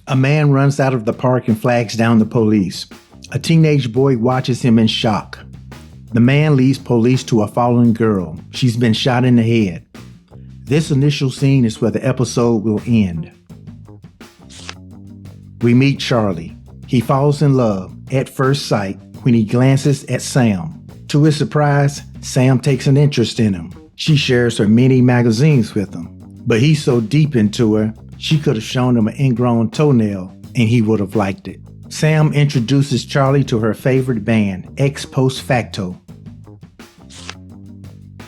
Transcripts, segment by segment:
A man runs out of the park and flags down the police. A teenage boy watches him in shock. The man leads police to a fallen girl. She's been shot in the head. This initial scene is where the episode will end. We meet Charlie. He falls in love at first sight when he glances at Sam. To his surprise, Sam takes an interest in him. She shares her many magazines with him. But he's so deep into her, she could have shown him an ingrown toenail and he would have liked it. Sam introduces Charlie to her favorite band, Ex Post Facto.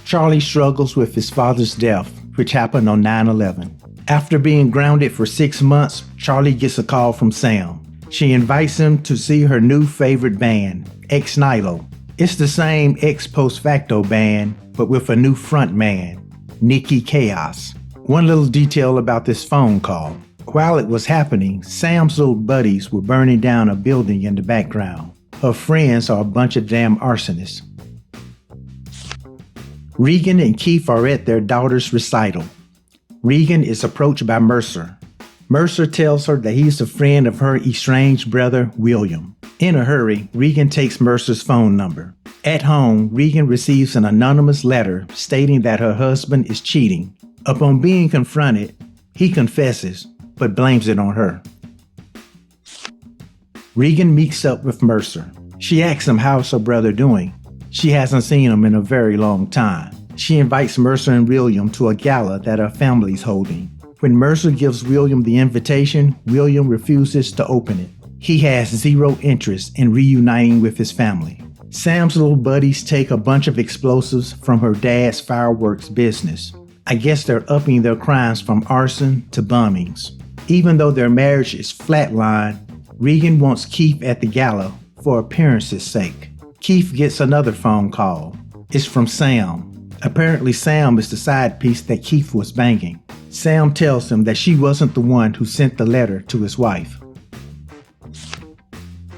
Charlie struggles with his father's death, which happened on 9/11. After being grounded for 6 months, Charlie gets a call from Sam. She invites him to see her new favorite band, Ex Nihilo. It's the same Ex Post Facto band, but with a new front man, Nikki Chaos. One little detail about this phone call. While it was happening, Sam's little buddies were burning down a building in the background. Her friends are a bunch of damn arsonists. Regan and Keith are at their daughter's recital. Regan is approached by Mercer. Mercer tells her that he's a friend of her estranged brother, William. In a hurry, Regan takes Mercer's phone number. At home, Regan receives an anonymous letter stating that her husband is cheating. Upon being confronted, he confesses, but blames it on her. Regan meets up with Mercer. She asks him how's her brother doing. She hasn't seen him in a very long time. She invites Mercer and William to a gala that her family's holding. When Mercer gives William the invitation, William refuses to open it. He has zero interest in reuniting with his family. Sam's little buddies take a bunch of explosives from her dad's fireworks business. I guess they're upping their crimes from arson to bombings. Even though their marriage is flatlined, Regan wants Keith at the gala for appearance's sake. Keith gets another phone call. It's from Sam. Apparently Sam is the side piece that Keith was banging. Sam tells him that she wasn't the one who sent the letter to his wife.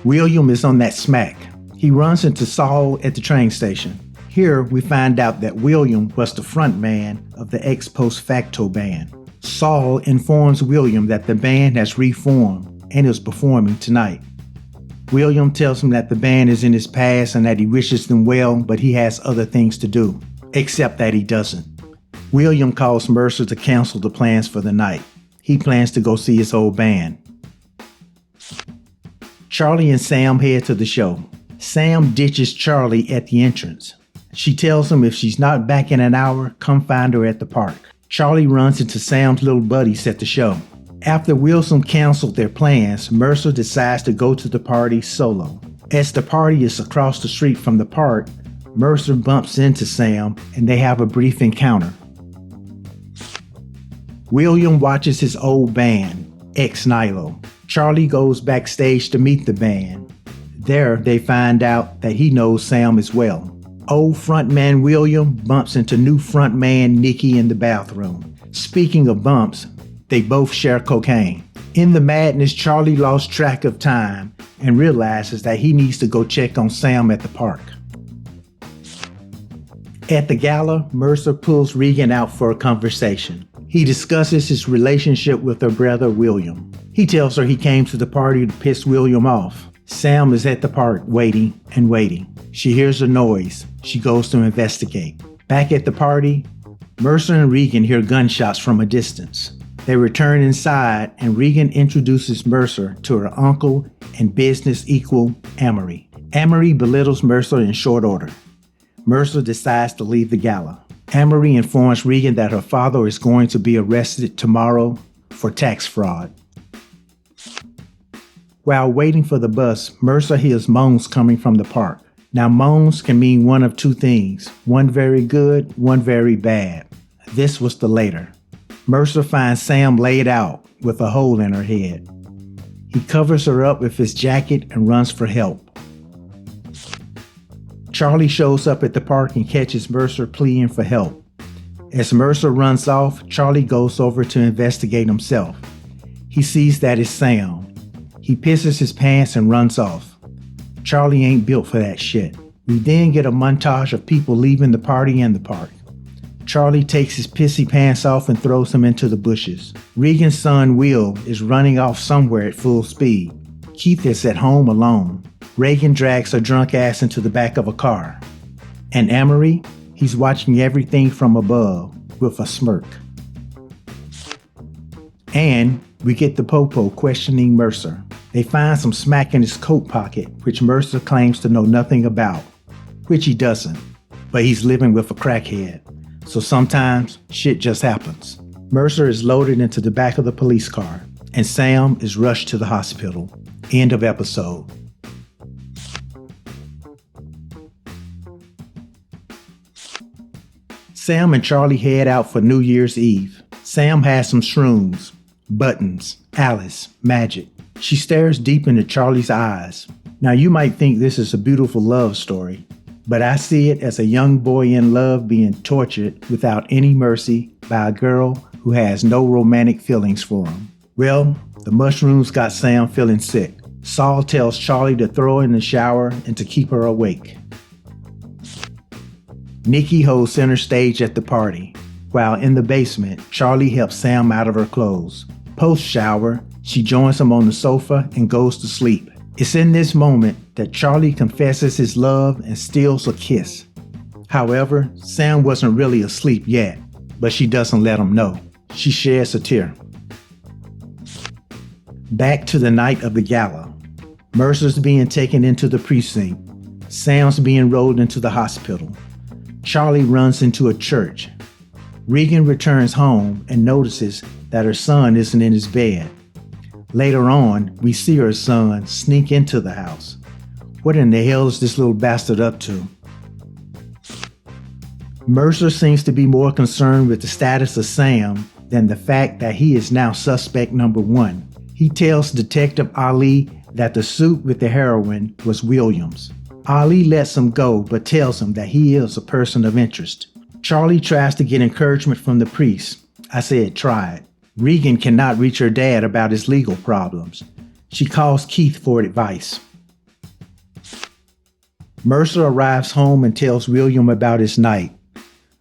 William is on that smack. He runs into Saul at the train station. Here we find out that William was the front man of the Ex Post Facto band. Saul informs William that the band has reformed and is performing tonight. William tells him that the band is in his past and that he wishes them well, but he has other things to do, except that he doesn't. William calls Mercer to cancel the plans for the night. He plans to go see his old band. Charlie and Sam head to the show. Sam ditches Charlie at the entrance. She tells him if she's not back in an hour, come find her at the park. Charlie runs into Sam's little buddies at the show. After Wilson canceled their plans, Mercer decides to go to the party solo. As the party is across the street from the park, Mercer bumps into Sam and they have a brief encounter. William watches his old band, Ex Nihilo. Charlie goes backstage to meet the band. There, they find out that he knows Sam as well. Old frontman William bumps into new frontman Nikki in the bathroom. Speaking of bumps, they both share cocaine. In the madness, Charlie lost track of time and realizes that he needs to go check on Sam at the park. At the gala, Mercer pulls Regan out for a conversation. He discusses his relationship with her brother William. He tells her he came to the party to piss William off. Sam is at the park waiting and waiting. She hears a noise. She goes to investigate. Back at the party, Mercer and Regan hear gunshots from a distance. They return inside and Regan introduces Mercer to her uncle and business equal, Amory. Amory belittles Mercer in short order. Mercer decides to leave the gala. Amory informs Regan that her father is going to be arrested tomorrow for tax fraud. While waiting for the bus, Mercer hears moans coming from the park. Now moans can mean one of two things, one very good, one very bad. This was the later. Mercer finds Sam laid out with a hole in her head. He covers her up with his jacket and runs for help. Charlie shows up at the park and catches Mercer pleading for help. As Mercer runs off, Charlie goes over to investigate himself. He sees that it's Sam. He pisses his pants and runs off. Charlie ain't built for that shit. We then get a montage of people leaving the party and the park. Charlie takes his pissy pants off and throws him into the bushes. Regan's son Will is running off somewhere at full speed. Keith is at home alone. Regan drags her drunk ass into the back of a car. And Amory, he's watching everything from above with a smirk. And we get the Popo questioning Mercer. They find some smack in his coat pocket, which Mercer claims to know nothing about, which he doesn't, but he's living with a crackhead. So sometimes shit just happens. Mercer is loaded into the back of the police car, and Sam is rushed to the hospital. End of episode. Sam and Charlie head out for New Year's Eve. Sam has some shrooms, buttons, Alice, magic. She stares deep into Charlie's eyes. Now you might think this is a beautiful love story, but I see it as a young boy in love being tortured without any mercy by a girl who has no romantic feelings for him. Well, the mushrooms got Sam feeling sick. Saul tells Charlie to throw her in the shower and to keep her awake. Nikki holds center stage at the party, while in the basement, Charlie helps Sam out of her clothes. Post-shower, she joins him on the sofa and goes to sleep. It's in this moment that Charlie confesses his love and steals a kiss. However, Sam wasn't really asleep yet, but she doesn't let him know. She sheds a tear. Back to the night of the gala. Mercer's being taken into the precinct. Sam's being rolled into the hospital. Charlie runs into a church. Regan returns home and notices that her son isn't in his bed. Later on, we see her son sneak into the house. What in the hell is this little bastard up to? Mercer seems to be more concerned with the status of Sam than the fact that he is now suspect number one. He tells Detective Ali that the suit with the heroin was Williams. Ali lets him go but tells him that he is a person of interest. Charlie tries to get encouragement from the priest. I said tried. Regan cannot reach her dad about his legal problems. She calls Keith for advice. Mercer arrives home and tells William about his night,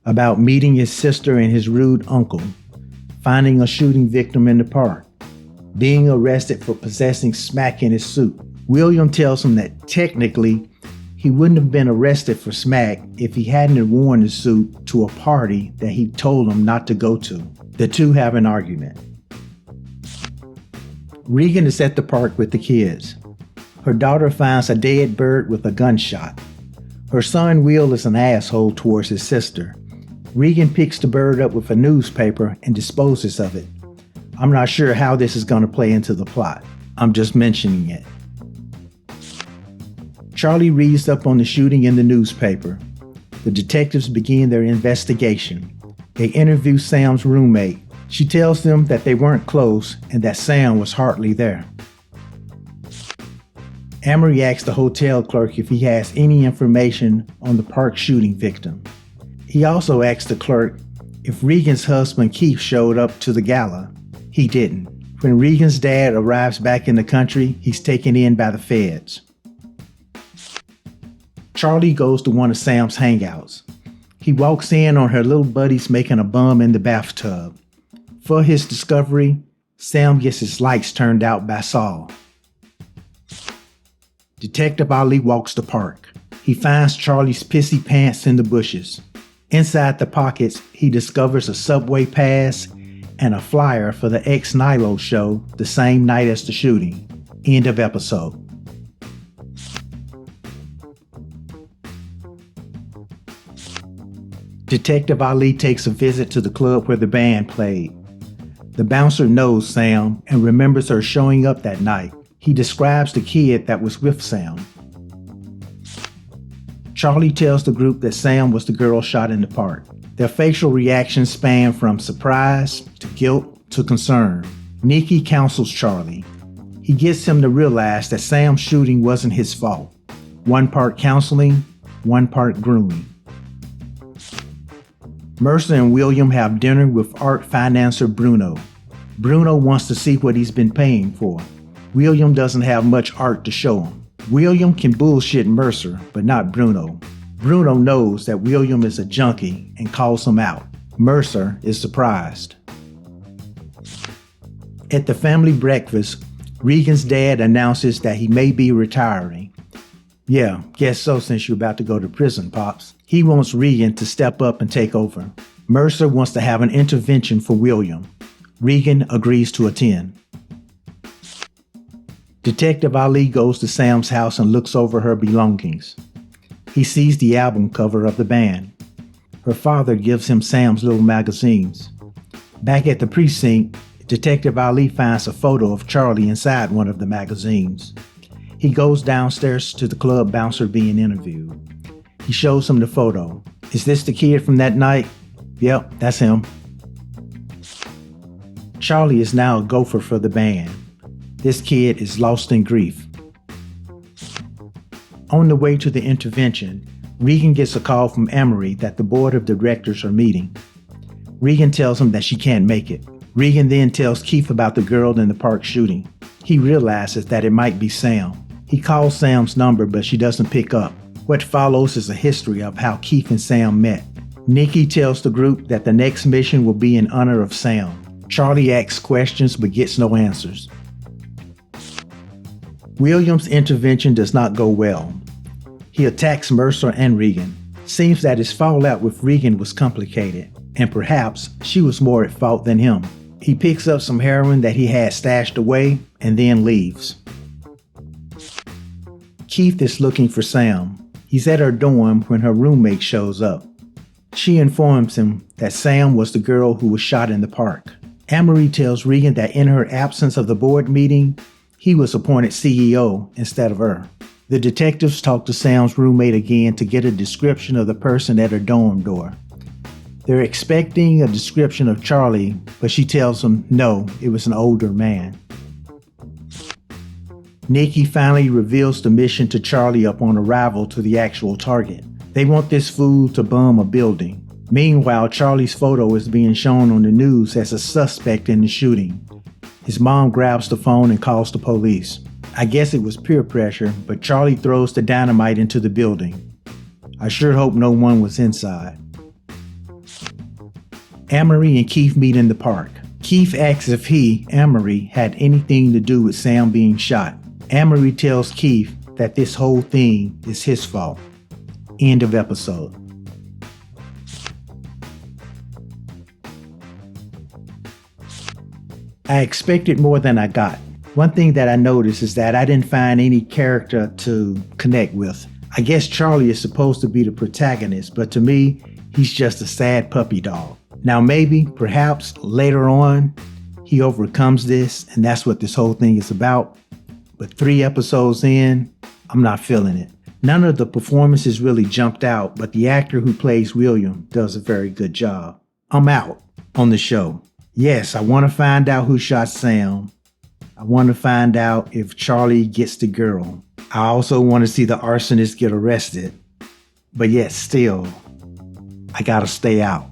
about meeting his sister and his rude uncle, finding a shooting victim in the park, being arrested for possessing smack in his suit. William tells him that technically he wouldn't have been arrested for smack if he hadn't worn the suit to a party that he told him not to go to. The two have an argument. Regan is at the park with the kids. Her daughter finds a dead bird with a gunshot. Her son Will is an asshole towards his sister. Regan picks the bird up with a newspaper and disposes of it. I'm not sure how this is going to play into the plot. I'm just mentioning it. Charlie reads up on the shooting in the newspaper. The detectives begin their investigation. They interview Sam's roommate. She tells them that they weren't close and that Sam was hardly there. Amory asks the hotel clerk if he has any information on the park shooting victim. He also asks the clerk if Regan's husband Keith showed up to the gala. He didn't. When Regan's dad arrives back in the country, he's taken in by the feds. Charlie goes to one of Sam's hangouts. He walks in on her little buddies making a bum in the bathtub. For his discovery, Sam gets his lights turned out by Saul. Detective Ali walks the park. He finds Charlie's pissy pants in the bushes. Inside the pockets, he discovers a subway pass and a flyer for the ex-Nilo show the same night as the shooting. End of episode. Detective Ali takes a visit to the club where the band played. The bouncer knows Sam and remembers her showing up that night. He describes the kid that was with Sam. Charlie tells the group that Sam was the girl shot in the park. Their facial reactions span from surprise to guilt to concern. Nikki counsels Charlie. He gets him to realize that Sam's shooting wasn't his fault. One part counseling, one part grooming. Mercer and William have dinner with art financier Bruno. Bruno wants to see what he's been paying for. William doesn't have much art to show him. William can bullshit Mercer, but not Bruno. Bruno knows that William is a junkie and calls him out. Mercer is surprised. At the family breakfast, Regan's dad announces that he may be retiring. Yeah, guess so since you're about to go to prison, Pops. He wants Regan to step up and take over. Mercer wants to have an intervention for William. Regan agrees to attend. Detective Ali goes to Sam's house and looks over her belongings. He sees the album cover of the band. Her father gives him Sam's little magazines. Back at the precinct, Detective Ali finds a photo of Charlie inside one of the magazines. He goes downstairs to the club bouncer being interviewed. He shows him the photo. Is this the kid from that night? Yep, that's him. Charlie is now a gopher for the band. This kid is lost in grief. On the way to the intervention, Regan gets a call from Emery that the board of directors are meeting. Regan tells him that she can't make it. Regan then tells Keith about the girl in the park shooting. He realizes that it might be Sam. He calls Sam's number, but she doesn't pick up. What follows is a history of how Keith and Sam met. Nikki tells the group that the next mission will be in honor of Sam. Charlie asks questions but gets no answers. William's intervention does not go well. He attacks Mercer and Regan. Seems that his fallout with Regan was complicated, and perhaps she was more at fault than him. He picks up some heroin that he had stashed away and then leaves. Keith is looking for Sam. He's at her dorm when her roommate shows up. She informs him that Sam was the girl who was shot in the park. Amory tells Regan that in her absence of the board meeting, he was appointed CEO instead of her. The detectives talk to Sam's roommate again to get a description of the person at her dorm door. They're expecting a description of Charlie, but she tells them no, it was an older man. Nikki finally reveals the mission to Charlie upon arrival to the actual target. They want this fool to bomb a building. Meanwhile, Charlie's photo is being shown on the news as a suspect in the shooting. His mom grabs the phone and calls the police. I guess it was peer pressure, but Charlie throws the dynamite into the building. I sure hope no one was inside. Amory and Keith meet in the park. Keith asks if Amory, had anything to do with Sam being shot. Amory tells Keith that this whole thing is his fault. End of episode. I expected more than I got. One thing that I noticed is that I didn't find any character to connect with. I guess Charlie is supposed to be the protagonist, but to me, he's just a sad puppy dog. Now maybe, perhaps, later on, he overcomes this, and that's what this whole thing is about. But 3 episodes in, I'm not feeling it. None of the performances really jumped out, but the actor who plays William does a very good job. I'm out on the show. Yes, I want to find out who shot Sam. I want to find out if Charlie gets the girl. I also want to see the arsonist get arrested. But yet still, I gotta stay out.